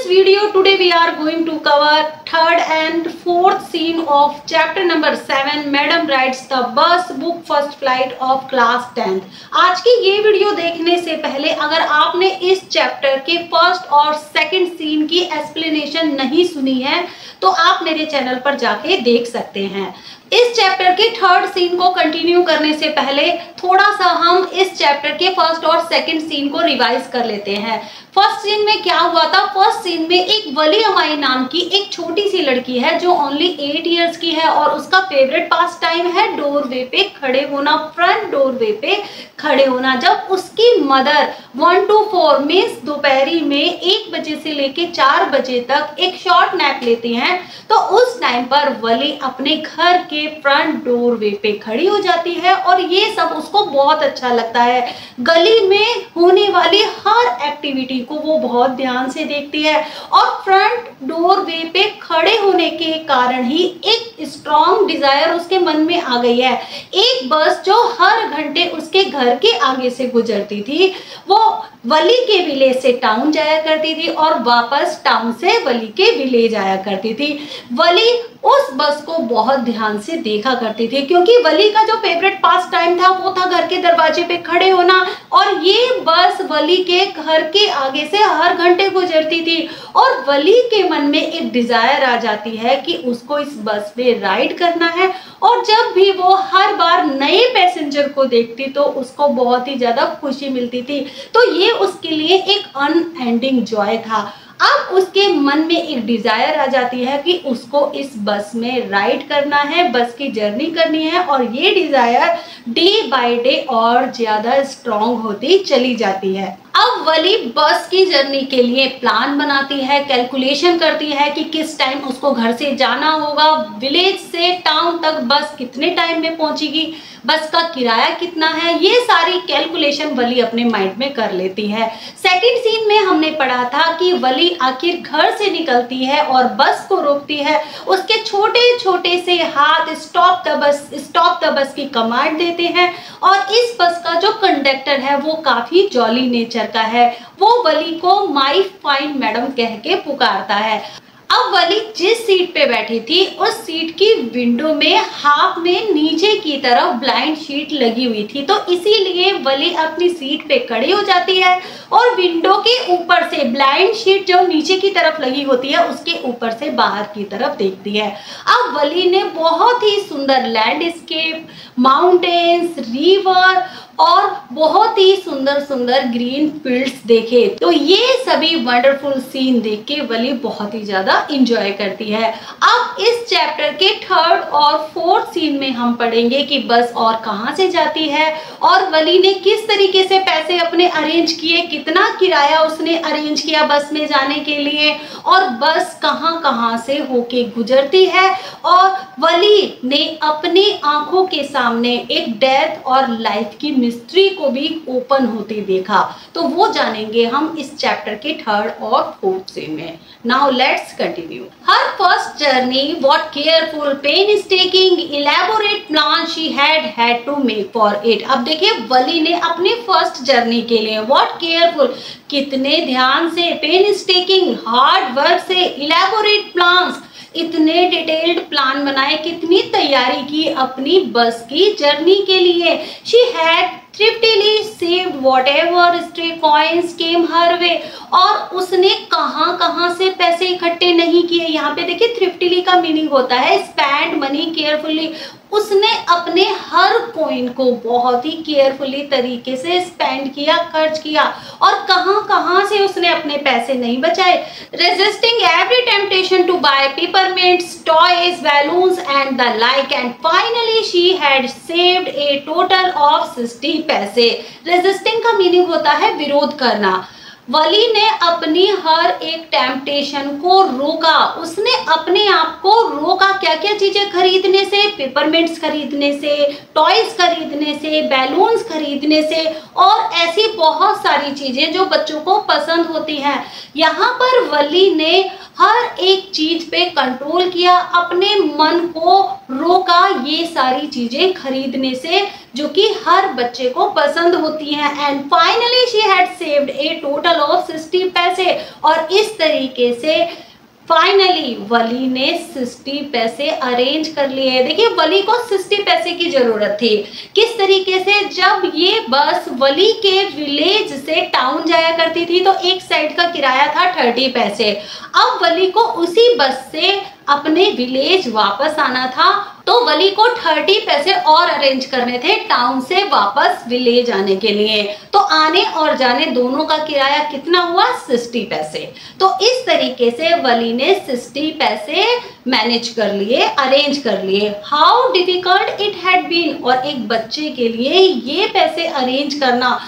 video today we are going to cover third and fourth scene of chapter number 7 Madam Rides the Bus book first flight of class 10th। आज की ये video देखने से पहले अगर आपने इस चैप्टर के फर्स्ट और सेकंड सीन की एक्सप्लेनेशन नहीं सुनी है तो आप मेरे चैनल पर जाके देख सकते हैं। इस चैप्टर के थर्ड सीन को कंटिन्यू करने से पहले थोड़ा सा हम इस चैप्टर के फर्स्ट और सेकंड सीन को रिवाइज कर लेते हैं। फर्स्ट सीन में क्या हुआ था? फर्स्ट सीन में एक वली अमाई नाम की एक छोटी सी लड़की है जो ओनली 8 इयर्स की है और उसका फेवरेट पास टाइम है डोरवे पे खड़े होना, फ्रंट डोरवे पे खड़े होना। जब उसकी मदर 1 to 4 मीन्स दोपहरी में 1 बजे से लेके 4 बजे तक एक शॉर्ट नैप लेती हैं तो उस टाइम पर वली अपने घर के फ्रंट डोरवे पे खड़ी हो जाती है और ये सब उसको बहुत अच्छा लगता है। गली में होने वाली हर एक्टिविटी को वो बहुत ध्यान से देखती है और फ्रंट डोरवे पे खड़े होने के कारण ही एक स्ट्रॉन्ग डिजायर उसके मन में आ गई है। एक बस जो हर घंटे उसके घर के आगे से गुजरती थी वो वली के विलेज से टाउन जाया करती थी और वापस टाउन से वली के विलेज आया करती थी। वली उस बस को बहुत ध्यान से देखा करती थी क्योंकि वली का जो फेवरेट पास टाइम था वो था घर के दरवाजे पे खड़े होना और ये बस वली के घर के आगे से हर घंटे गुजरती थी और वली के मन में एक डिजायर आ जाती है कि उसको इस बस में राइड करना है और जब भी वो हर बार नए पैसेंजर को देखती तो उसको बहुत ही ज्यादा खुशी मिलती थी। तो ये उसके लिए एक अनएंडिंग जॉय था। अब उसके मन में एक डिजायर आ जाती है कि उसको इस बस में राइड करना है, बस की जर्नी करनी है और ये डिजायर डे बाय डे और ज्यादा स्ट्रॉन्ग होती चली जाती है। अब वली बस की जर्नी के लिए प्लान बनाती है, कैलकुलेशन करती है कि किस टाइम उसको घर से जाना होगा, विलेज से टाउन तक बस कितने टाइम में पहुंचेगी, बस का किराया कितना है, ये सारी कैलकुलेशन वली अपने माइंड में कर लेती है। सेकंड सीन में हमने पढ़ा था कि वली आखिर घर से निकलती है और बस को रोकती है। उसके छोटे छोटे से हाथ स्टॉप द बस की कमांड देते हैं और इस बस का जो कंडक्टर है वो काफी जॉली नेचर का है। वो वली को माई फाइन मैडम कह के पुकारता है। अब वली जिस सीट पे बैठी थी उस सीट की विंडो में हाफ में नीचे की तरफ ब्लाइंड शीट लगी हुई थी तो इसीलिए वली अपनी सीट पे खड़ी हो जाती है और विंडो के ऊपर से ब्लाइंड शीट जो नीचे की तरफ लगी होती है उसके ऊपर से बाहर की तरफ देखती है। अब वली ने बहुत ही सुंदर लैंडस्केप, माउंटेन्स, रिवर और बहुत ही सुंदर सुंदर ग्रीन फील्ड्स देखे तो ये सभी वंडरफुल सीन देख के वली बहुत ही ज्यादा इंजॉय करती है। अब इस चैप्टर के थर्ड और फोर्थ सीन में हम पढ़ेंगे कि बस और कहां से जाती है और वली ने किस तरीके से पैसे अपने अरेंज किए, कितना किराया उसने अरेंज किया बस में जाने के लिए और बस कहां से होके गुजरती है और वली ने अपने आंखों के सामने एक डेथ और लाइफ की मिस्ट्री को भी ओपन होते देखा। तो वो जानेंगे हम इस चैप्टर के थर्ड और फोर्थ सीन में। Now let's continue. Her first journey, what careful, painstaking, elaborate plan she had to make for it. अब देखिए वली ने अपनी फर्स्ट जर्नी के लिए व्हाट केयरफुल, कितने ध्यान से, पेनस्टेकिंग, हार्ड वर्क से, इलैबोरेट प्लान्स, इतने डिटेल्ड प्लान बनाए, कितनी तैयारी की अपनी बस की जर्नी के लिए। She had thriftily saved whatever stray coins came her way और उसने कहां से पैसे इकट्ठे नहीं किए। यहाँ पे देखिए थ्रिफ्टिली का मीनिंग होता है स्पेंड मनी केयरफुली। उसने अपने हर कॉइन को बहुत ही केयरफुली तरीके से स्पेंड किया, खर्च किया और कहां से उसने अपने पैसे नहीं बचाए। Resisting every temptation to buy peppermints, toys, balloons and the like and finally she had saved a total of 60 paise. Resisting का मीनिंग होता है विरोध करना। वली ने अपनी हर एक टेम्पटेशन को रोका, उसने अपने आप को रोका क्या क्या चीजें खरीदने से, पेपरमिंट्स खरीदने से, टॉयज खरीदने से, बैलून्स खरीदने से और ऐसी बहुत सारी चीजें जो बच्चों को पसंद होती हैं। यहाँ पर वली ने हर एक चीज पे कंट्रोल किया, अपने मन को रोका ये सारी चीजें खरीदने से जो कि हर बच्चे को पसंद होती हैं। And finally she had saved a total of 60 पैसे, और इस तरीके से फाइनली वली ने 60 पैसे अरेंज कर लिए। देखिए वली को 60 पैसे की जरूरत थी। किस तरीके से, जब ये बस वली के विलेज से टाउन जाया करती थी तो एक साइड का किराया था 30 पैसे। अब वली को उसी बस से अपने विलेज वापस आना था, तो वली को 30 पैसे और अरेंज करने थे टाउन से वापस विलेज आने के लिए। तो आने और जाने दोनों का किराया कितना हुआ, 60 पैसे। तो इस तरीके से वली ने 60 पैसे मैनेज कर लिए, अरेंज कर लिए। How difficult it had been, और एक बच्चे के लिए ये पैसे अरेंज करना,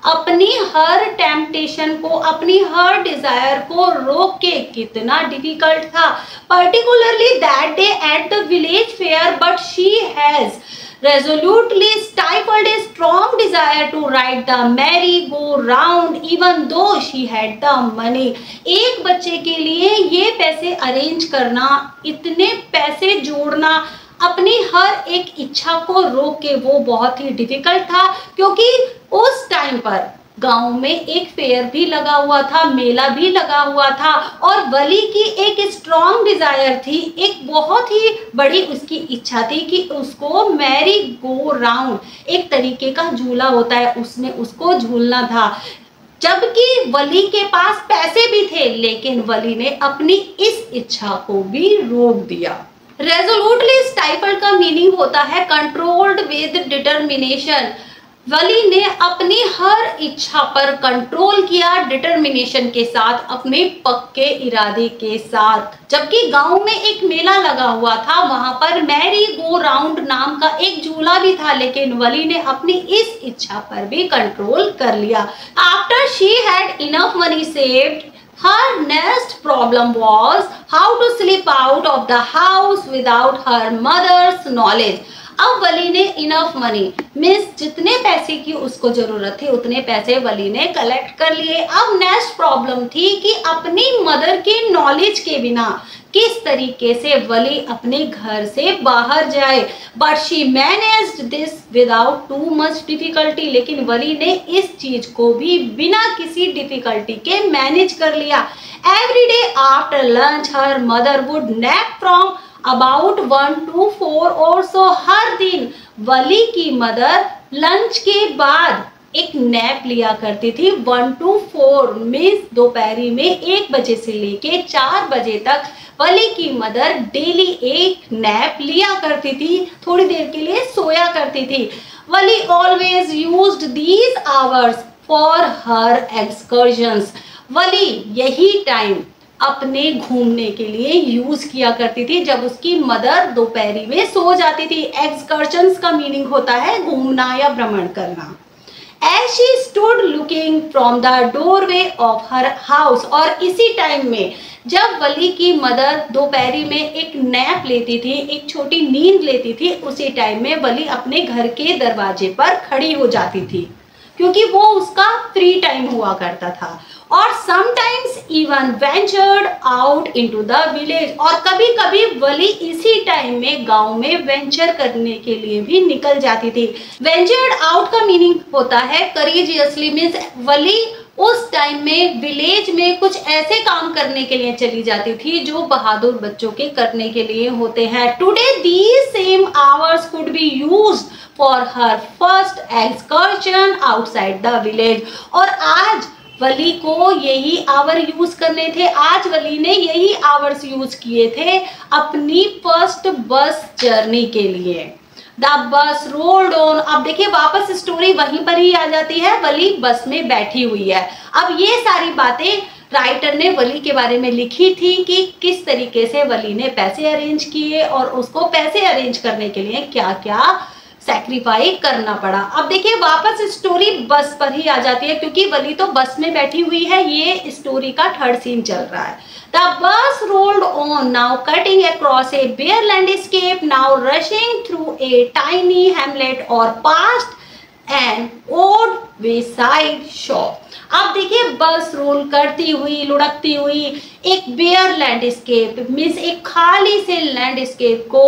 अपनी हर टेम्पटेशन को, अपनी हर डिजायर को रोक के कितना डिफिकल्ट था। Particularly that day at the village fair, but she has resolutely stifled a strong desire to ride the merry-go-round even though she had the money। एक बच्चे के लिए ये पैसे अरेंज करना, इतने पैसे जोड़ना, अपनी हर एक इच्छा को रोक के वो बहुत ही डिफिकल्ट था, क्योंकि उस टाइम पर गांव में एक फेयर भी लगा हुआ था, मेला भी लगा हुआ था, और वली की एक स्ट्रॉन्ग डिजायर थी, एक बहुत ही बड़ी उसकी इच्छा थी कि उसको मैरी गो राउंड, एक तरीके का झूला होता है, उसमें उसको झूलना था। जबकि वली के पास पैसे भी थे, लेकिन वली ने अपनी इस इच्छा को भी रोक दिया। रेजोल्यूटली स्टाइफल्ड का मीनिंग होता है कंट्रोल्ड विद डिटर्मिनेशन। वली ने अपनी हर इच्छा पर कंट्रोल किया डिटर्मिनेशन के साथ, अपने पक्के इरादे के साथ। जबकि गांव में एक मेला लगा हुआ था, वहां पर मैरी गो राउंड नाम का एक झूला भी था, लेकिन वली ने अपनी इस इच्छा पर भी कंट्रोल कर लिया। After she had enough money saved, her next problem was how to slip out of the house without her mother's knowledge। अब वली ने इनफ मनी मीन्स जितने पैसे की उसको जरूरत थी उतने पैसे वली ने कलेक्ट कर लिए। अब नेक्स्ट प्रॉब्लम थी कि अपनी मदर के नॉलेज के बिना किस तरीके से वली अपने घर से बाहर जाए। But she managed this without too much difficulty, लेकिन वली ने इस चीज को भी बिना किसी डिफिकल्टी के मैनेज कर लिया। Every day after lunch her mother would nap from about 1 to 4 और सो। हर दिन वली की मदर लंच के बाद एक नैप लिया करती थी। 1 to 4 मीन्स दोपहरी में 1 बजे से लेके 4 बजे तक वली की मदर डेली एक नैप लिया करती थी, थोड़ी देर के लिए सोया करती थी। Valli always used these hours for her excursions. Valli यही टाइम अपने घूमने के लिए यूज किया करती थी जब उसकी मदर दोपहरी में सो जाती थी। एक्सकर्शंस का मीनिंग होता है घूमना या भ्रमण करना। As she stood looking from the doorway of her house, और इसी टाइम में जब वली की मदर दोपहरी में एक नैप लेती थी, एक छोटी नींद लेती थी, उसी टाइम में वली अपने घर के दरवाजे पर खड़ी हो जाती थी, क्योंकि वो उसका फ्री टाइम हुआ करता था। और sometimes even ventured out into the village, और कभी कभी वली इसी टाइम में गांव में वेंचर करने के लिए भी निकल जाती थी। वेंचर्ड आउट का मीनिंग होता है करेजियसली, मीन्स वली उस टाइम में विलेज में कुछ ऐसे काम करने के लिए चली जाती थी जो बहादुर बच्चों के करने के लिए होते हैं। Today these same hours could be used for her first excursion outside the village, और आज वली को यही आवर यूज करने थे। आज वली ने यही आवर्स यूज किए थे अपनी फर्स्ट बस जर्नी के लिए। The bus rolled on. अब देखिए वापस स्टोरी वहीं पर ही आ जाती है, वली बस में बैठी हुई है। अब ये सारी बातें राइटर ने वली के बारे में लिखी थी कि किस तरीके से वली ने पैसे अरेंज किए और उसको पैसे अरेंज करने के लिए क्या क्या सैक्रिफाइस करना पड़ा। अब देखिए वापस स्टोरी बस पर ही आ जाती है, क्योंकि वली तो बस में बैठी हुई है। ये स्टोरी का 3rd सीन चल रहा है। The bus rolled on, now cutting across a bare landscape, now rushing through a tiny hamlet or past an odd wayside shop. अब देखिए बस रोल करती हुई लुढ़कती हुई एक बेयर लैंडस्केप मीन्स एक खाली से लैंडस्केप को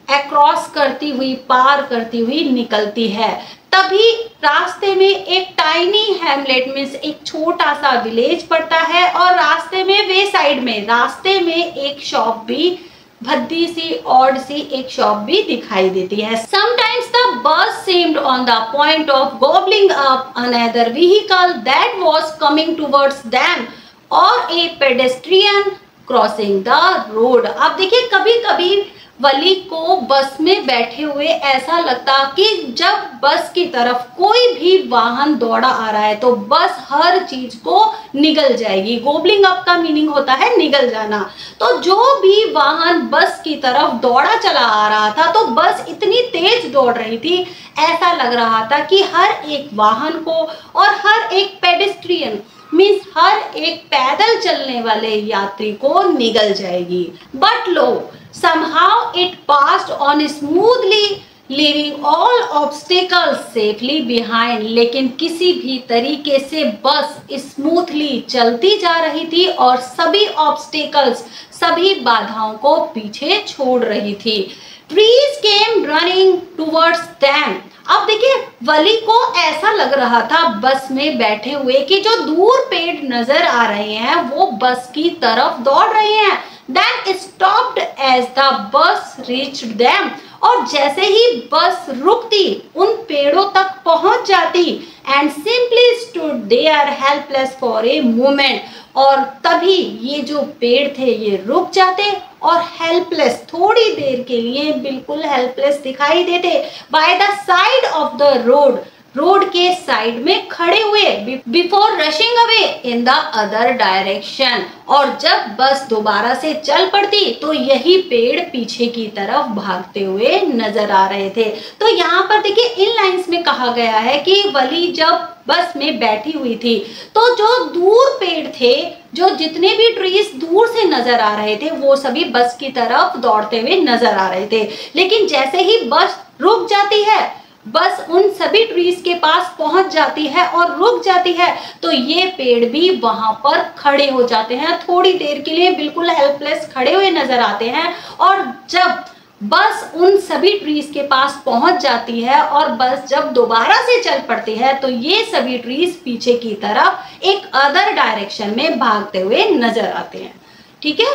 अक्रॉस करती हुई पार करती हुई निकलती है। तभी रास्ते में एक टाइनी हैमलेट मीन्स एक छोटा सा विलेज पड़ता है और रास्ते में वे साइड में रास्ते में एक शॉप भी भद्दी सी ऑड सी एक शॉप भी दिखाई देती है। Sometimes the bus seemed on the point of gobbling up another vehicle that was coming towards them or a pedestrian crossing the road. अब देखिए कभी कभी वली को बस में बैठे हुए ऐसा लगता कि जब बस की तरफ कोई भी वाहन दौड़ा आ रहा है तो बस हर चीज को निगल जाएगी। गोबलिंग अप का मीनिंग होता है निगल जाना। तो जो भी वाहन बस की तरफ दौड़ा चला आ रहा था तो बस इतनी तेज दौड़ रही थी, ऐसा लग रहा था कि हर एक वाहन को और हर एक पेडेस्ट्रियन मीन्स हर एक पैदल चलने वाले यात्री को निगल जाएगी। But low somehow it passed on smoothly leaving all obstacles safely behind. लेकिन किसी भी तरीके से बस स्मूथली चलती जा रही थी और सभी ऑब्स्टेकल्स सभी बाधाओं को पीछे छोड़ रही थी। Trees came running towards them. अब देखिए वली को ऐसा लग रहा था बस में बैठे हुए कि जो दूर पेड़ नजर आ रहे हैं वो बस की तरफ दौड़ रहे हैं। Then stopped as the bus reached them. और जैसे ही बस रुकती उन पेड़ों तक पहुंच जाती and simply stood there helpless for a moment. और तभी ये जो पेड़ थे ये रुक जाते और हेल्पलेस थोड़ी देर के लिए बिल्कुल हेल्पलेस दिखाई देते by the side of the road, road के साइड में खड़े हुए before rushing away in the other direction. और जब बस दोबारा से चल पड़ती तो यही पेड़ पीछे की तरफ भागते हुए नजर आ रहे थे। तो यहाँ पर देखिए इन लाइंस में कहा गया है कि वली जब बस में बैठी हुई थी तो जो दूर पेड़ थे, जो जितने भी ट्रीज दूर से नजर आ रहे थे वो सभी बस की तरफ दौड़ते हुए नजर आ रहे थे। लेकिन जैसे ही बस रुक जाती है, बस उन सभी ट्रीज के पास पहुंच जाती है और रुक जाती है तो ये पेड़ भी वहां पर खड़े हो जाते हैं, थोड़ी देर के लिए बिल्कुल हेल्पलेस खड़े हुए नजर आते हैं। और जब बस उन सभी ट्रीज के पास पहुंच जाती है और बस जब दोबारा से चल पड़ती है तो ये सभी ट्रीज पीछे की तरफ एक अदर डायरेक्शन में भागते हुए नजर आते हैं। ठीक है।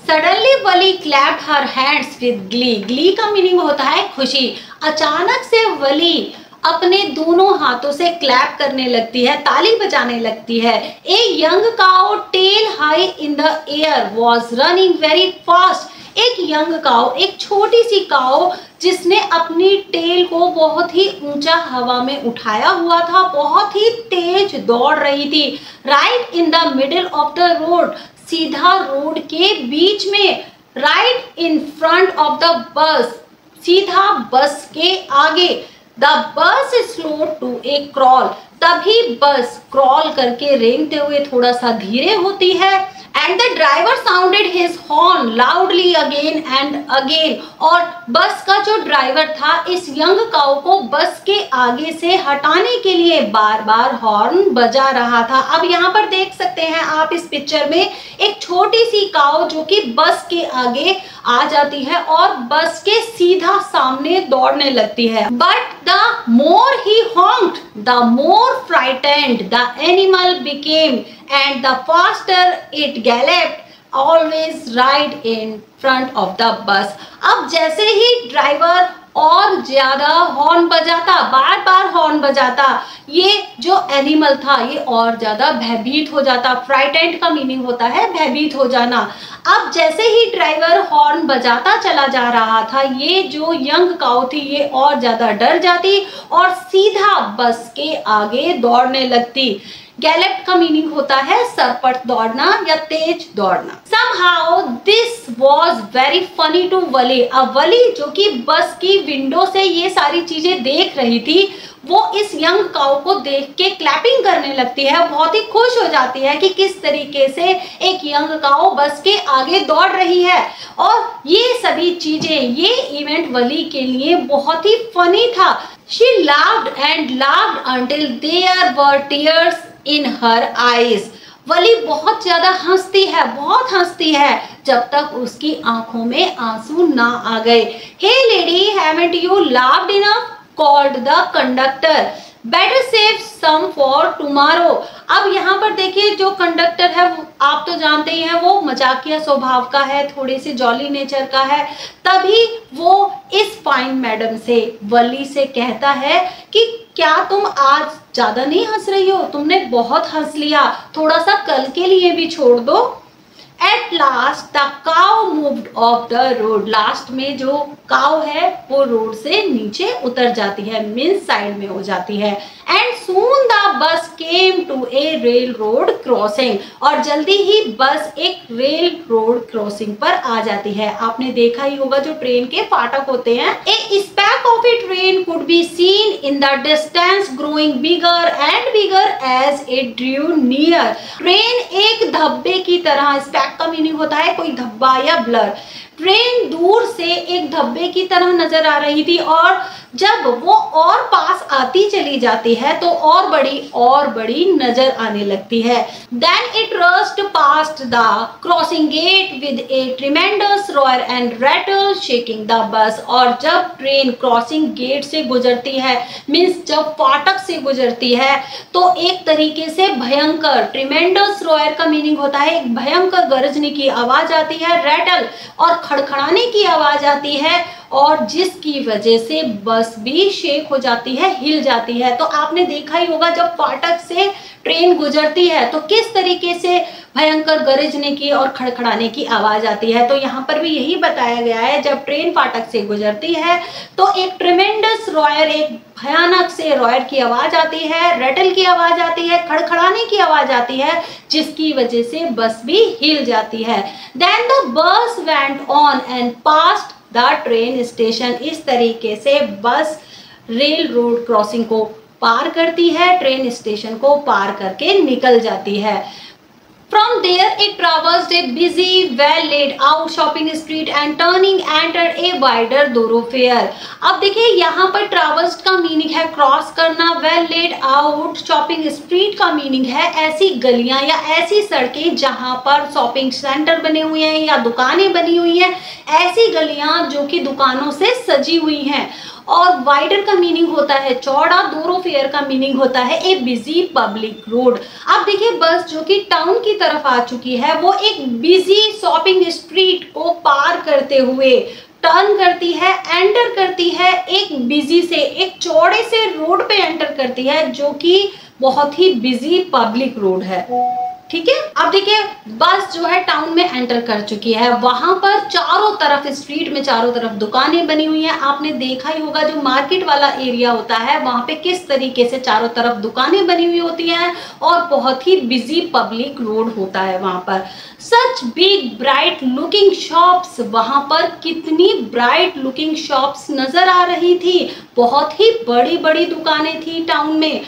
Suddenly Wali clapped her hands with Glee. Glee का मीनिंग होता है खुशी। अचानक से वली अपने दोनों हाथों से क्लैप करने लगती है, ताली बजाने लगती है। A young cow tail high in the air was running very fast. एक यंग काउ, एक छोटी सी काउ जिसने अपनी टेल को बहुत ही ऊंचा हवा में उठाया हुआ था, बहुत ही तेज दौड़ रही थी। Right in the middle of the road, सीधा रोड के बीच में, right in front of the bus, सीधा बस के आगे। The bus slow to A crawl, तभी बस क्रॉल करके रेंगते हुए थोड़ा सा धीरे होती है। And the driver sounded his horn loudly again and again. और बस का जो ड्राइवर था इस यंग काऊ को बस के आगे से हटाने के लिए बार बार हॉर्न बजा रहा था। अब यहाँ पर देख सकते हैं आप इस पिक्चर में एक छोटी सी काऊ जो कि बस के आगे आ जाती है और बस के सीधा सामने दौड़ने लगती है। But the more he honked the more frightened the animal became and the faster it galloped, always right in front of the bus. अब जैसे ही ड्राइवर और ज्यादा हॉर्न बजाता, बार बार हॉर्न बजाता, ये जो एनिमल था ये और ज्यादा भयभीत हो जाता। फ्राइटेंड का मीनिंग होता है भयभीत हो जाना। अब जैसे ही ड्राइवर हॉर्न बजाता चला जा रहा था, ये जो यंग काऊ थी ये और ज्यादा डर जाती और सीधा बस के आगे दौड़ने लगती। गैलेप्ड का मीनिंग होता है सरपट दौड़ना या तेज दौड़ना। Somehow this was very funny to वली। अब वली जो कि बस की विंडो से ये सारी चीजें देख रही थी, वो इस यंग काऊ को देख के क्लैपिंग करने लगती है, बहुत ही खुश हो जाती है कि किस तरीके से एक यंग काऊ बस के आगे दौड़ रही है। और ये सभी चीजें, ये इवेंट वली के लिए बहुत ही फनी था। She laughed and laughed until there were tears in her eyes. वली बहुत ज्यादा हंसती है, बहुत हंसती है, जब तक उसकी आंखों में आंसू ना आ गए। Hey lady, haven't you laughed enough? called the conductor. Better save some for tomorrow. अब यहाँ पर देखिए जो कंडक्टर है वो आप तो जानते ही हैं, वो मजाकिया स्वभाव का है, थोड़े से जॉली नेचर का है। तभी वो इस फाइन मैडम से, वली से कहता है कि क्या तुम आज ज्यादा नहीं हंस रही हो, तुमने बहुत हंस लिया, थोड़ा सा कल के लिए भी छोड़ दो। At last the cow moved off the road. Last में जो काव है वो रोड से नीचे उतर जाती है, मीन्स साइड में हो जाती है। And soon the bus came to a railroad crossing. और जल्दी ही बस एक रेल रोड क्रॉसिंग पर आ जाती है। आपने देखा ही होगा जो ट्रेन के फाटक होते हैं। A speck of a train could be seen in the distance, growing bigger and bigger as it drew near. Train एक धब्बे की तरह, स्पैक का मीनिंग होता है कोई धब्बा या ब्लर। ट्रेन दूर से एक धब्बे की तरह नजर आ रही थी और जब वो और पास आती चली जाती है तो और बड़ी नजर आने लगती है। Then it rushed past the crossing gate with a tremendous roar and rattle, shaking the bus. और जब ट्रेन क्रॉसिंग गेट से गुजरती है, मीन्स जब फाटक से गुजरती है, तो एक तरीके से भयंकर, ट्रिमेंडस रोयर का मीनिंग होता है एक भयंकर गरजने की आवाज आती है, रैटल और खड़खड़ाने की आवाज आती है, और जिसकी वजह से बस भी शेक हो जाती है, हिल जाती है। तो आपने देखा ही होगा जब फाटक से ट्रेन गुजरती है तो किस तरीके से भयंकर गरजने की और खड़खड़ाने की आवाज आती है। तो यहाँ पर भी यही बताया गया है, जब ट्रेन फाटक से गुजरती है तो एक ट्रिमेंडस रॉयर, एक भयानक से रॉयर की आवाज आती है, रैटल की आवाज आती है, खड़खड़ाने की आवाज आती है, जिसकी वजह से बस भी हिल जाती है। Then the bus went on and passed the train station. इस तरीके से बस रेल रोड क्रॉसिंग को पार करती है, ट्रेन स्टेशन को पार करके निकल जाती है। From there it traversed a busy, well laid out shopping street and turning entered a wider thoroughfare. अब देखिए यहाँ पर traversed का मीनिंग है क्रॉस करना, well laid out shopping street का मीनिंग है ऐसी गलियां या ऐसी सड़कें जहाँ पर शॉपिंग सेंटर बने हुए हैं या दुकानें बनी हुई हैं, ऐसी गलियां जो कि दुकानों से सजी हुई हैं। और वाइडर का मीनिंग होता है चौड़ा, thoroughfare का मीनिंग होता है ए बिजी पब्लिक रोड। अब देखिए बस जो कि टाउन की तरफ आ चुकी है, वो एक बिजी शॉपिंग स्ट्रीट को पार करते हुए टर्न करती है, एंटर करती है एक बिजी से, एक चौड़े से रोड पे एंटर करती है जो कि बहुत ही बिजी पब्लिक रोड है। ठीक है, अब देखिए बस जो है टाउन में एंटर कर चुकी है, वहां पर चारों तरफ स्ट्रीट में चारों तरफ दुकानें बनी हुई हैं। आपने देखा ही होगा जो मार्केट वाला एरिया होता है वहां पे किस तरीके से चारों तरफ दुकानें बनी हुई होती हैं और बहुत ही बिजी पब्लिक रोड होता है वहां पर। Such big bright looking shops, वहां पर कितनी ब्राइट लुकिंग शॉप्स नजर आ रही थी, बहुत ही बड़ी बड़ी दुकानें थी टाउन में।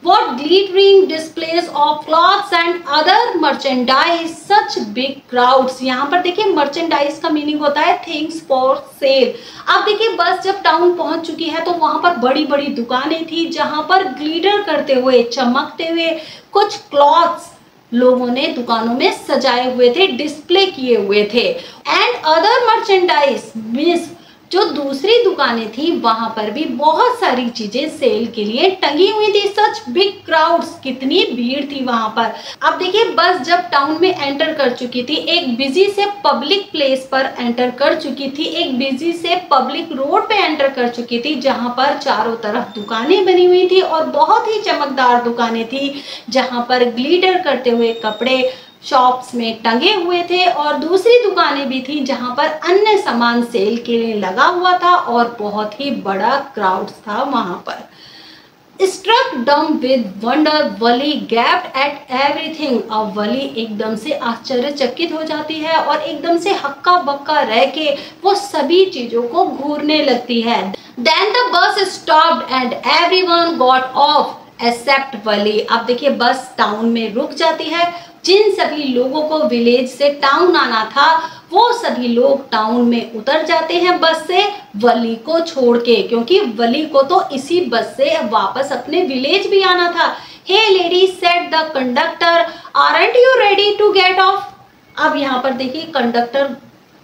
What glittering displays of cloths and other merchandise, such big crowds। यहाँ पर देखिए merchandise का मीनिंग होता है things for sale। अब देखिए बस जब टाउन पहुंच चुकी है तो वहां पर बड़ी बड़ी दुकानें थी जहां पर ग्लिटर करते हुए, चमकते हुए कुछ क्लॉथ्स लोगों ने दुकानों में सजाए हुए थे, डिस्प्ले किए हुए थे। एंड अदर मर्चेंडाइज मीन्स जो दूसरी दुकानें थी वहां पर भी बहुत सारी चीजें सेल के लिए टंगी हुई थी। सच बिग क्राउड्स, कितनी भीड़ थी वहां पर। अब देखिए बस जब टाउन में एंटर कर चुकी थी, एक बिजी से पब्लिक प्लेस पर एंटर कर चुकी थी, एक बिजी से पब्लिक रोड पे एंटर कर चुकी थी जहां पर चारों तरफ दुकानें बनी हुई थी और बहुत ही चमकदार दुकानें थी जहां पर ग्लिटर करते हुए कपड़े शॉप्स में टंगे हुए थे और दूसरी दुकानें भी थी जहां पर अन्य सामान सेल के लिए लगा हुआ था और बहुत ही बड़ा क्राउड था वहां पर। स्ट्रक डम with wonder, Wali gapped at everything. अब वली एकदम से आश्चर्यचकित हो जाती है और एकदम से हक्का बक्का रह के वो सभी चीजों को घूरने लगती है। Then the bus stopped and everyone got off except वली। अब देखिए बस टाउन में रुक जाती है, जिन सभी लोगों को विलेज से टाउन आना था वो सभी लोग टाउन में उतर जाते हैं बस से, वली को छोड़ के, क्योंकि वली को तो इसी बस से वापस अपने विलेज भी आना था। Hey lady said the conductor, aren't you ready to get off. अब यहाँ पर देखिए कंडक्टर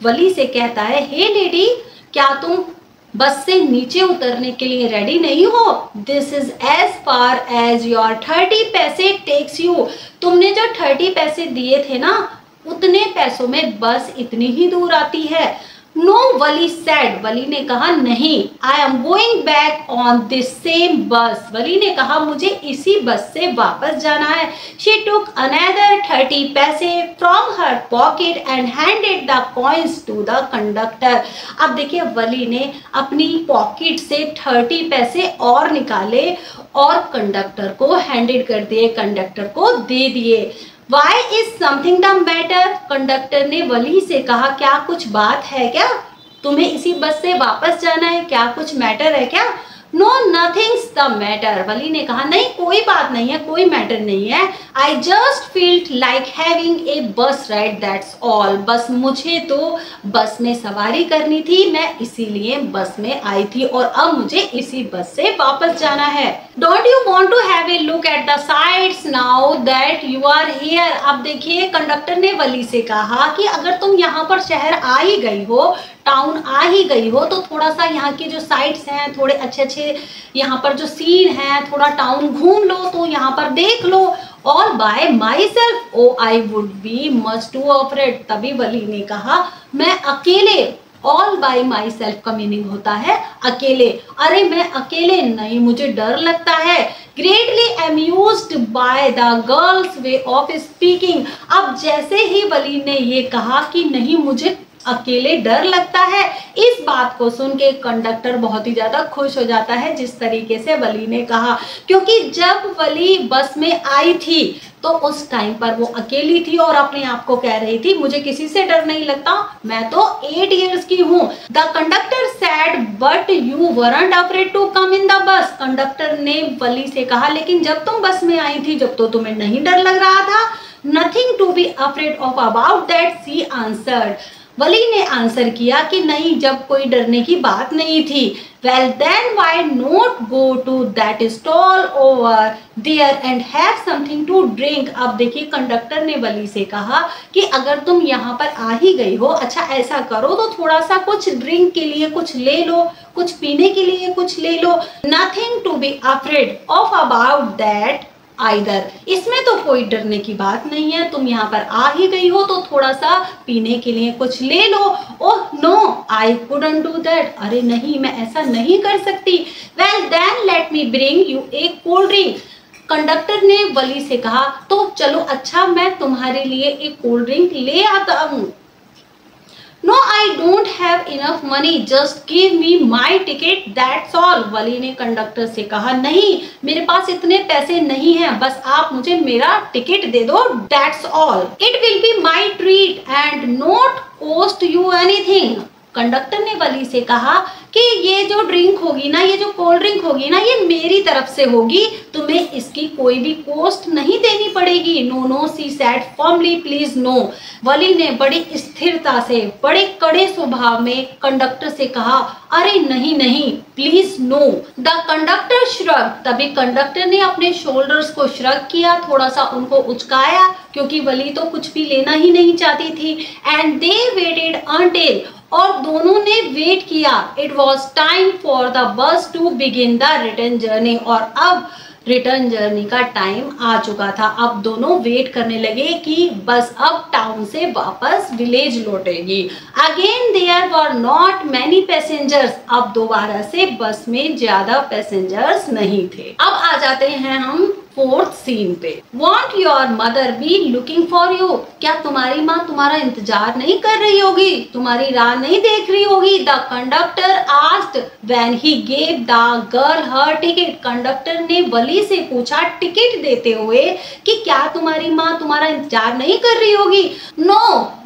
वली से कहता है, हे लेडी, क्या तुम बस से नीचे उतरने के लिए रेडी नहीं हो? This is as far as your 30 पैसे टेक्स यू। तुमने जो 30 पैसे दिए थे ना, उतने पैसों में बस इतनी ही दूर आती है। नो वली सेड, वली ने कहा नहीं, I am going back on this same बस। वली ने कहा मुझे इसी बस से वापस जाना है। शी टुक अनदर 30 पैसे from her pocket and handed the coins to the conductor. अब देखिए वली ने अपनी पॉकेट से 30 पैसे और निकाले और कंडक्टर को हैंडेड कर दिए, कंडक्टर को दे दिए। Why is something the matter? Conductor ने वली से कहा क्या कुछ बात है क्या? तुम्हें इसी बस से वापस जाना है, क्या कुछ मैटर है क्या? नो नथिंग्स द मैटर, वली ने कहा नहीं कोई बात नहीं है, कोई मैटर नहीं है। I just field like having a बस राइड, दैट्स ऑल। बस मुझे तो बस में सवारी करनी थी, मैं इसीलिए बस में आई थी और अब मुझे इसी बस से वापस जाना है। Don't you want to have a look at the sides now that you are here. अब देखिए कंडक्टर ने वली से कहा कि अगर तुम यहाँ पर शहर आ ही गई हो, टाउन आ ही गई हो, तो थोड़ा सा यहाँ की जो साइट्स हैं, थोड़े अच्छे अच्छे यहाँ पर जो सीन है, थोड़ा टाउन घूम लो, तो यहाँ पर देख लो। All by myself, oh I would be much too afraid. तभी वली ने कहा मैं अकेले, ऑल बाय माई सेल्फ का मीनिंग होता है अकेले। अरे मैं अकेले नहीं, मुझे डर लगता है। Greatly amused by the girls way of speaking. अब जैसे ही वली ने ये कहा कि नहीं मुझे अकेले डर लगता है, इस बात को सुन के कंडक्टर बहुत ही ज्यादा खुश हो जाता है जिस तरीके से वली ने कहा, क्योंकि जब वली बस में आई थी तो उस टाइम पर वो अकेली थी और अपने आप को कह रही थी मुझे किसी से डर नहीं लगता, मैं तो 8 इयर्स की हूँ। The conductor said but you weren't afraid to come in the bus. Conductor ने वली से कहा लेकिन जब तुम बस में आई थी, जब तो तुम्हें नहीं डर लग रहा था। Nothing to be afraid of about that, she answered. Valli ने आंसर किया कि नहीं, जब कोई डरने की बात नहीं थी। Well then why not go to that stall over there and have something to drink. अब देखिए कंडक्टर ने वली से कहा कि अगर तुम यहाँ पर आ ही गई हो, अच्छा ऐसा करो तो थोड़ा सा कुछ ड्रिंक के लिए कुछ ले लो, कुछ पीने के लिए कुछ ले लो। Nothing to be afraid of about that either, इसमें तो कोई डरने की बात नहीं है, तुम यहाँ पर आ ही गई हो तो थोड़ा सा पीने के लिए कुछ ले लो। Oh no I couldn't do that, अरे नहीं मैं ऐसा नहीं कर सकती। Well then let me bring you a cold drink. Conductor ने वली से कहा तो चलो अच्छा मैं तुम्हारे लिए एक कोल्ड ड्रिंक ले आता हूँ। No I don't have enough money, just give me my ticket that's all. Valli ने कंडक्टर से कहा नहीं मेरे पास इतने पैसे नहीं हैं, बस आप मुझे मेरा टिकट दे दो, that's all. It will be my treat and not cost you anything. Conductor ने वली से कहा कि ये जो ड्रिंक होगी ना, ये जो कोल्ड ड्रिंक होगी ना, ये मेरी तरफ से होगी, तुम्हें इसकी कोई भी कॉस्ट नहीं देनी पड़ेगी। No no she said firmly, please no. Valli ने बड़ी स्थिरता से, बड़े कड़े स्वभाव में कंडक्टर से कहा अरे नहीं नहीं please no. The conductor shrugged, तभी कंडक्टर ने अपने शोल्डर्स को श्रग किया, थोड़ा सा उनको उचकाया, क्योंकि वली तो कुछ भी लेना ही नहीं चाहती थी। एंड दे वेटेड अंटिल, और दोनों ने वेट किया। It was time for the bus to begin the return journey, और अब रिटर्न जर्नी का टाइम आ चुका था। अब दोनों वेट करने लगे कि बस अब टाउन से वापस विलेज लौटेगी। Again there were not many passengers, अब दोबारा से बस में ज्यादा पैसेंजर्स नहीं थे। अब आ जाते हैं हम 4th सीन पे। Want your mother B looking for you, क्या तुम्हारी माँ तुम्हारा इंतजार नहीं कर रही होगी, तुम्हारी राह नहीं देख रही होगी। The conductor asked when he gave the girl her ticket, conductor ने वली से पूछा टिकट देते हुए कि क्या तुम्हारी माँ तुम्हारा इंतजार नहीं कर रही होगी। No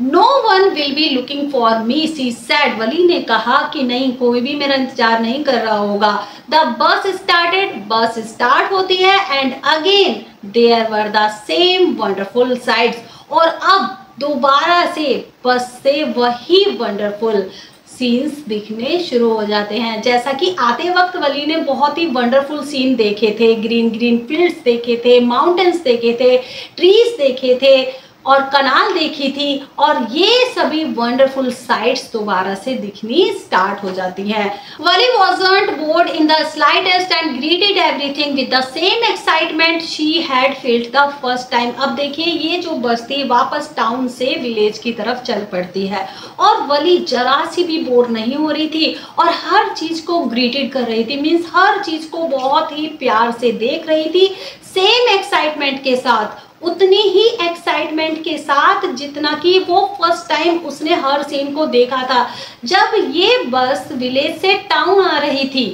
no one will be looking for me, she said, Valli ने कहा कि नहीं कोई भी मेरा इंतजार नहीं कर रहा होगा। द बस स्टार्टेड, बस स्टार्ट होती है and again there were the same wonderful sights, और अब दोबारा से बस से वही वंडरफुल सीन्स दिखने शुरू हो जाते हैं। जैसा कि आते वक्त वली ने बहुत ही वंडरफुल सीन देखे थे, ग्रीन ग्रीन फील्ड्स देखे थे, माउंटेन्स देखे थे, ट्रीज देखे थे और कनाल देखी थी, और ये सभी वंडरफुल साइट्स दोबारा से दिखनी स्टार्ट हो जाती हैं। वली wasn't bored in the slightest and greeted everything with the same excitement she had felt the first time। अब देखिए ये जो बस्ती वापस टाउन से विलेज की तरफ चल पड़ती है और वली जरा सी भी बोर नहीं हो रही थी और हर चीज को ग्रीटेड कर रही थी, मीन्स हर चीज को बहुत ही प्यार से देख रही थी, सेम एक्साइटमेंट के साथ, उतनी ही एक्साइटमेंट के साथ जितना कि वो फर्स्ट टाइम उसने हर सीन को देखा था। जब ये बस विलेज से टाउन आ रही थी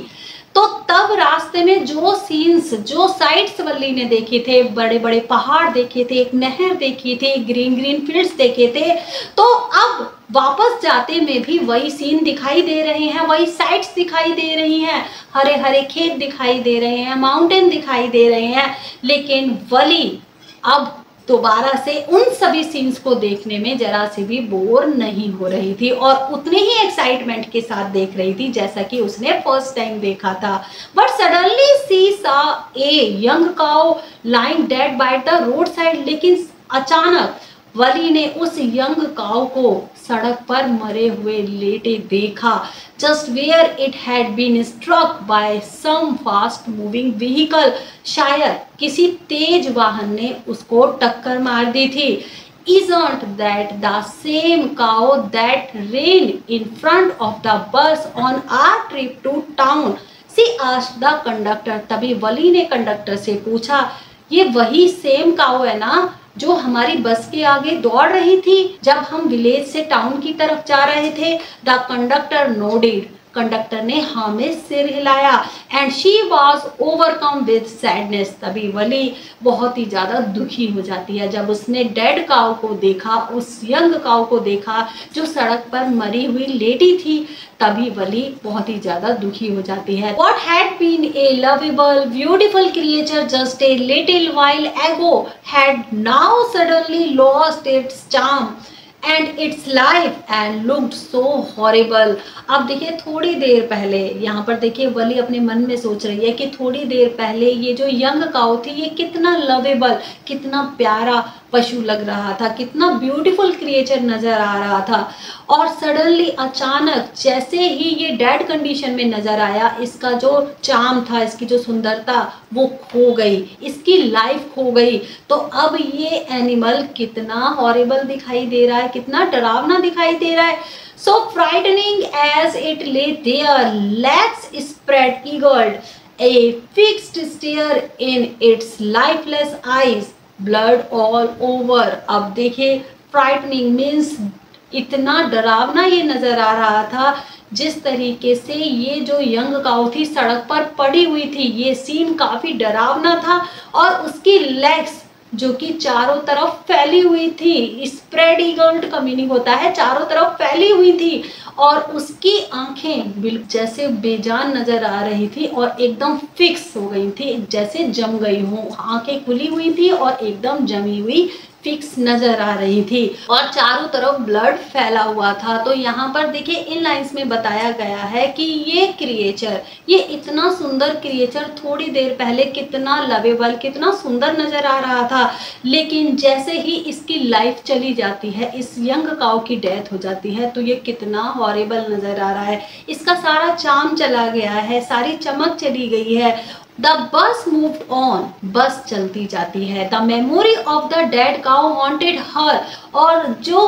तो तब रास्ते में जो सीन्स, जो साइट्स वल्ली ने देखे थे, बड़े बड़े पहाड़ देखे थे, एक नहर देखी थी, ग्रीन ग्रीन फील्ड्स देखे थे, तो अब वापस जाते में भी वही सीन दिखाई दे रहे हैं, वही साइट्स दिखाई दे रही हैं, हरे हरे खेत दिखाई दे रहे हैं, माउंटेन दिखाई दे रहे हैं, लेकिन वली अब दोबारा से उन सभी सीन्स को देखने में जरा से भी बोर नहीं हो रही थी और उतने ही एक्साइटमेंट के साथ देख रही थी जैसा कि उसने फर्स्ट टाइम देखा था। बट सडनली सी सा ए young cow lying dead by the road side. लेकिन अचानक वली ने उस यंग काउ को सड़क पर मरे हुए लेटे देखा, just where it had been struck by some fast moving vehicle. शायद किसी तेज वाहन ने उसको टक्कर मार दी थी। Isn't that the same cow that ran in front of the bus on our trip to town? She asked the conductor। तभी वली ने कंडक्टर से पूछा, ये वही सेम काऊ है ना जो हमारी बस के आगे दौड़ रही थी जब हम विलेज से टाउन की तरफ जा रहे थे? The conductor nodded. कंडक्टर ने हाँ में सिर हिलाया। And she was overcome with sadness. तभी वली बहुत ही ज्यादा दुखी हो जाती है जब उसने डेड काऊ को देखा, उस यंग काऊ को देखा जो सड़क पर मरी हुई लेटी थी। तभी वली बहुत ही ज्यादा दुखी हो जाती है। What had been a lovable, beautiful creature just a little while ago had now suddenly lost its charm and its life and looked so horrible। अब देखिए थोड़ी देर पहले, यहाँ पर देखिए वली अपने मन में सोच रही है कि थोड़ी देर पहले ये जो यंग काऊ थी ये कितना लवेबल, कितना प्यारा पशु लग रहा था, कितना ब्यूटीफुल क्रिएचर नजर आ रहा था, और सडनली अचानक जैसे ही ये डेड कंडीशन में नजर आया, इसका जो चार्म था, इसकी जो सुंदरता वो खो गई, इसकी लाइफ खो गई। तो अब ये एनिमल कितना हॉरिबल दिखाई दे रहा है, कितना डरावना दिखाई दे रहा है। So frightening as it lay there, legs spread eagled, a fixed stare in its lifeless eyes, blood all over। अब देखिए frightening means इतना डरावना ये नजर आ रहा था। जिस तरीके से ये जो यंग काऊ थी सड़क पर पड़ी हुई थी, ये सीन काफी डरावना था, और उसकी लेग्स जो कि चारों तरफ फैली हुई थी, स्प्रेड ईगल्ड का मीनिंग होता है चारों तरफ फैली हुई थी, और उसकी आंखें बिल्कुल जैसे बेजान नजर आ रही थी और एकदम फिक्स हो गई थी, जैसे जम गई हो। आंखें खुली हुई थी और एकदम जमी हुई फिक्स नजर आ रही थी, और चारों तरफ ब्लड फैला हुआ था। तो यहाँ पर देखिए इन लाइंस में बताया गया है कि ये क्रिएचर, ये इतना सुंदर क्रिएचर थोड़ी देर पहले कितना लवेबल, कितना सुंदर नजर आ रहा था, लेकिन जैसे ही इसकी लाइफ चली जाती है, इस यंग काऊ की डेथ हो जाती है, तो ये कितना हॉरिबल नजर आ रहा है। इसका सारा चार्म चला गया है, सारी चमक चली गई है। The bus moved on. बस चलती जाती है। The memory of the dead cow haunted her. और जो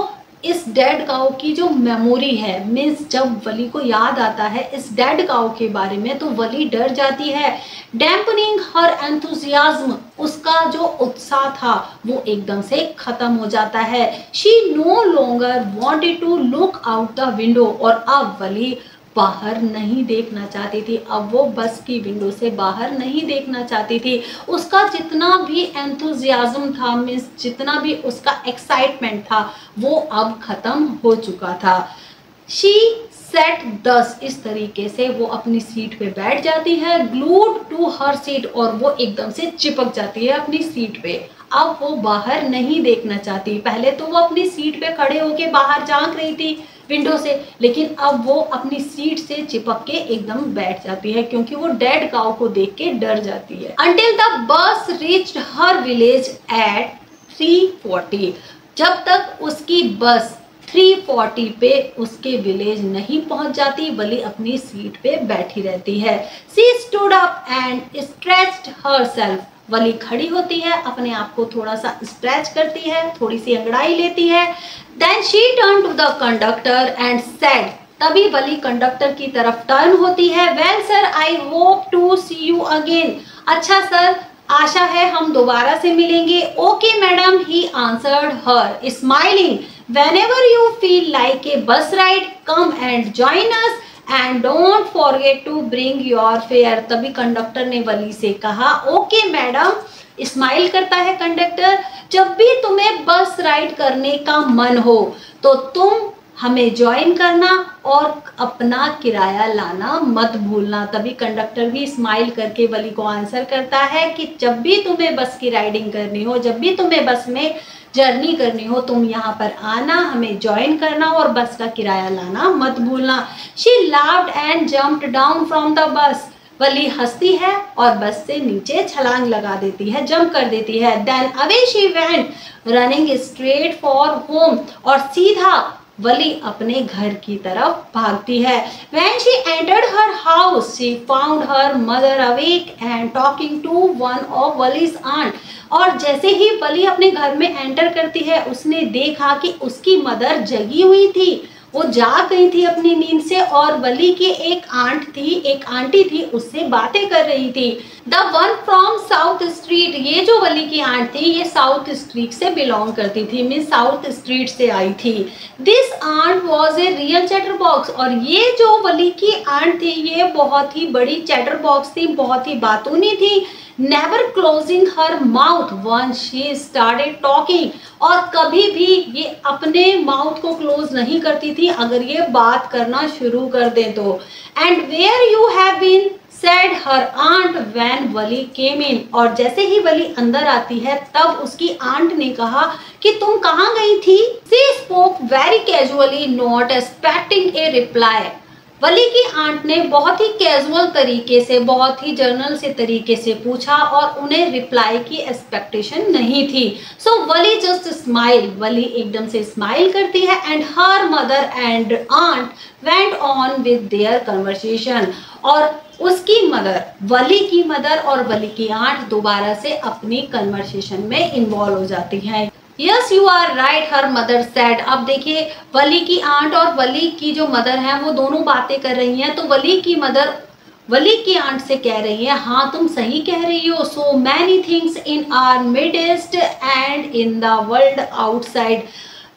इस डेड काऊ की जो मेमोरी है, मीन्स जब वली को याद आता है इस डेड काऊ के बारे में, तो वली डर जाती है। डैम्पनिंग हर एंथुजियाज्म। उसका जो उत्साह था वो एकदम से खत्म हो जाता है। She no longer wanted to look out the window. और अब वली बाहर नहीं देखना चाहती थी, अब वो बस की विंडो से बाहर नहीं देखना चाहती थी। उसका जितना भी एंथुजियाज्म था, मीन्स जितना भी उसका एक्साइटमेंट था, वो अब खत्म हो चुका था। शी सेट 10 इस तरीके से वो अपनी सीट पे बैठ जाती है, ग्लूड टू हर सीट, और वो एकदम से चिपक जाती है अपनी सीट पे। अब वो बाहर नहीं देखना चाहती। पहले तो वो अपनी सीट पे खड़े होके बाहर झांक रही थी विंडो से, लेकिन अब वो अपनी सीट से चिपक के एकदम बैठ जाती है क्योंकि वो डेड काऊ को देख के डर जाती है। Until the bus reached her village at 3:40, जब तक उसकी बस 3:40 पे उसके विलेज नहीं पहुंच जाती, वली अपनी सीट पे बैठी रहती है। She stood up and stretched herself. वली खड़ी होती है, अपने आप को थोड़ा सा स्ट्रेच करती है, थोड़ी सी अंगड़ाई लेती है। Then she turned to the conductor and said, तभी वली कंडक्टर की तरफ टर्न होती है। Well sir, I hope to see you again. अच्छा सर, आशा है हम दोबारा से मिलेंगे। Okay madam, he answered her smiling. Whenever you feel like a bus ride, come and join us and don't forget to bring your fare. तभी conductor ने वली से कहा, ओके मैडम, स्माइल करता है कंडक्टर, जब भी तुम्हें बस राइड करने का मन हो तो तुम हमें ज्वाइन करना और अपना किराया लाना मत भूलना। तभी कंडक्टर भी स्माइल करके वली को आंसर करता है कि जब भी तुम्हें बस की राइडिंग करनी हो, जब भी तुम्हें बस में जर्नी करनी हो, तुम यहाँ पर आना, हमें ज्वाइन करना और बस का किराया लाना मत भूलना। She laughed and jumped down from the bus. Valli हंसती है और बस से नीचे छलांग लगा देती है, जंप कर देती है। Then away she went running straight for home, और सीधा वली अपने घर की तरफ भागती है। When she entered her house, she found her mother awake and talking to one of वली's aunt. और जैसे ही वली अपने घर में एंटर करती है, उसने देखा कि उसकी मदर जगी हुई थी, वो जाग गई थी अपनी नींद से, और वली की एक आंटी थी, उससे बातें कर रही थी। The one from south street, ये जो वली की आंट थी ये साउथ स्ट्रीट से बिलोंग करती थी, मीन साउथ स्ट्रीट से आई थी। This aunt was a real chatterbox, और ये जो वली की आंट थी ये बहुत ही बड़ी चैटर बॉक्स थी, बहुत ही बातूनी थी। Never closing her mouth one she started talking, और कभी भी ये अपने माउथ को क्लोज नहीं करती थी अगर ये बात करना शुरू कर दे तो। And where you have been said her aunt when Valli came in, और जैसे ही वली अंदर आती है तब उसकी आंट ने कहा कि तुम कहाँ गई थी। She spoke very casually, not expecting a reply. वली की आंट ने बहुत ही कैजुअल तरीके से, बहुत ही जर्नल से तरीके से पूछा और उन्हें रिप्लाई की एक्सपेक्टेशन नहीं थी। सो वली जस्ट स्माइल, वली एकदम से स्माइल करती है। And her mother and aunt went on with their conversation, और उसकी मदर, वली की मदर और वली की आंट दोबारा से अपनी कन्वर्सेशन में इन्वॉल्व हो जाती हैं। Yes you are right, her mother said. अब देखिए वली की आंट और वली की जो मदर है वो दोनों बातें कर रही हैं, तो वली की मदर वली की आंट से कह रही है, हाँ तुम सही कह रही हो। So many things in our midst and in the world outside,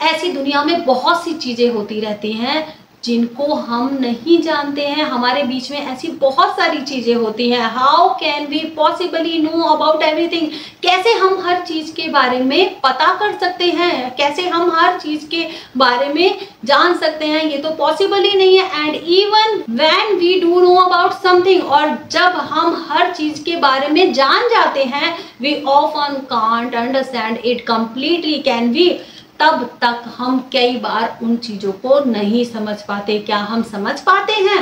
ऐसी दुनिया में बहुत सी चीजें होती रहती हैं जिनको हम नहीं जानते हैं, हमारे बीच में ऐसी बहुत सारी चीजें होती हैं। How can we possibly know about everything, कैसे हम हर चीज के बारे में पता कर सकते हैं, कैसे हम हर चीज के बारे में जान सकते हैं, ये तो पॉसिबल ही नहीं है। And even when we do know about something, और जब हम हर चीज के बारे में जान जाते हैं, we often can't understand it completely, can we, तब तक हम कई बार उन चीज़ों को नहीं समझ पाते। क्या हम समझ पाते हैं?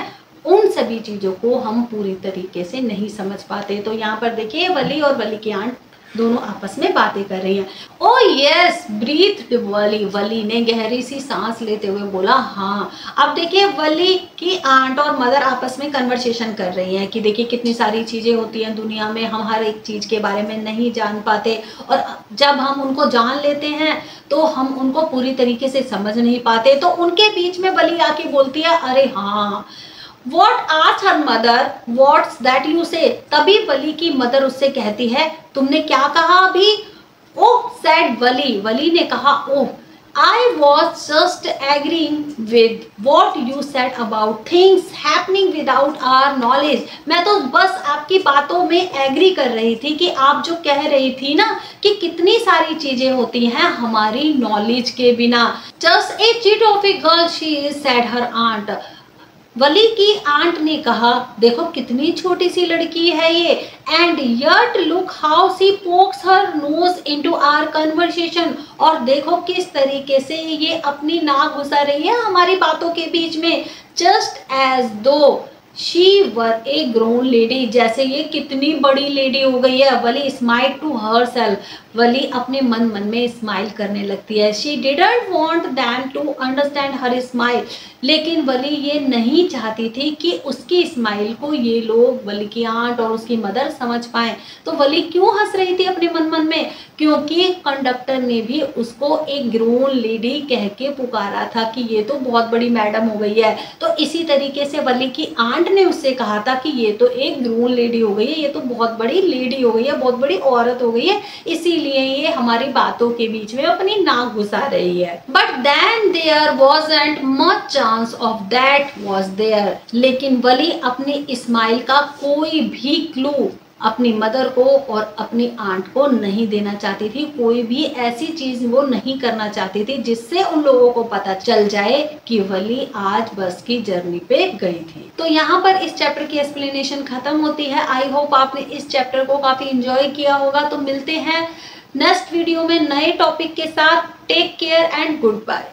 उन सभी चीज़ों को हम पूरी तरीके से नहीं समझ पाते। तो यहाँ पर देखिए वली और वली की आंट दोनों आपस में बातें कर रही हैं। ओ यस ब्रीथ वली, वली ने गहरी सी सांस लेते हुए बोला हाँ। अब देखिए वली की आंट और मदर आपस में कन्वर्सेशन कर रही हैं कि देखिए कितनी सारी चीज़ें होती हैं दुनिया में, हम हर एक चीज़ के बारे में नहीं जान पाते, और जब हम उनको जान लेते हैं तो हम उनको पूरी तरीके से समझ नहीं पाते। तो उनके बीच में वली आके बोलती है, अरे हाँ, What asked her mother? What's that you say? तभी वली की मदर उससे कहती है, तुमने क्या कहा अभी? ओह said वली, वली ने कहा ओह, I was just agreeing with what you said about things happening without our knowledge. मैं तो बस आपकी बातों में एग्री कर रही थी कि आप जो कह रही थी ना कि कितनी सारी चीजें होती हैं हमारी नॉलेज के बिना। Just a chit of a girl, she said her aunt. वली की आंट ने कहा, देखो कितनी छोटी सी लड़की है ये, and yet look how she pokes her nose into our conversation, और देखो किस तरीके से ये अपनी नाक घुसा रही है हमारी बातों के बीच में, just as though she were a grown lady, जैसे ये कितनी बड़ी लेडी हो गई है। Valli smile to herself, Valli अपने मन मन में स्माइल करने लगती है। She didn't want them to understand her smile, लेकिन वली ये नहीं चाहती थी कि उसकी स्माइल को ये लोग, वली की आंट और उसकी मदर, समझ पाए। तो वली क्यों हंस रही थी अपने मन मन में? क्योंकि कंडक्टर ने भी उसको एक ग्रोन लेडी कह के पुकारा था कि ये तो बहुत बड़ी मैडम हो गई है। तो इसी तरीके से वली की आंट ने उससे कहा था कि ये तो एक ग्रोन लेडी हो गई है, ये तो बहुत बड़ी लेडी हो गई है, बहुत बड़ी औरत हो गई है, इसीलिए ये हमारी बातों के बीच में अपनी नाक घुसा रही है। But then there wasn't much chance of that was there, लेकिन वली अपनी स्माइल का कोई भी क्लू अपनी मदर को और अपनी आंट को नहीं देना चाहती थी। कोई भी ऐसी चीज वो नहीं करना चाहती थी जिससे उन लोगों को पता चल जाए कि वली आज बस की जर्नी पे गई थी। तो यहाँ पर इस चैप्टर की एक्सप्लेनेशन खत्म होती है। आई होप आपने इस चैप्टर को काफी एंजॉय किया होगा। तो मिलते हैं नेक्स्ट वीडियो में नए टॉपिक के साथ। Take care and good bye.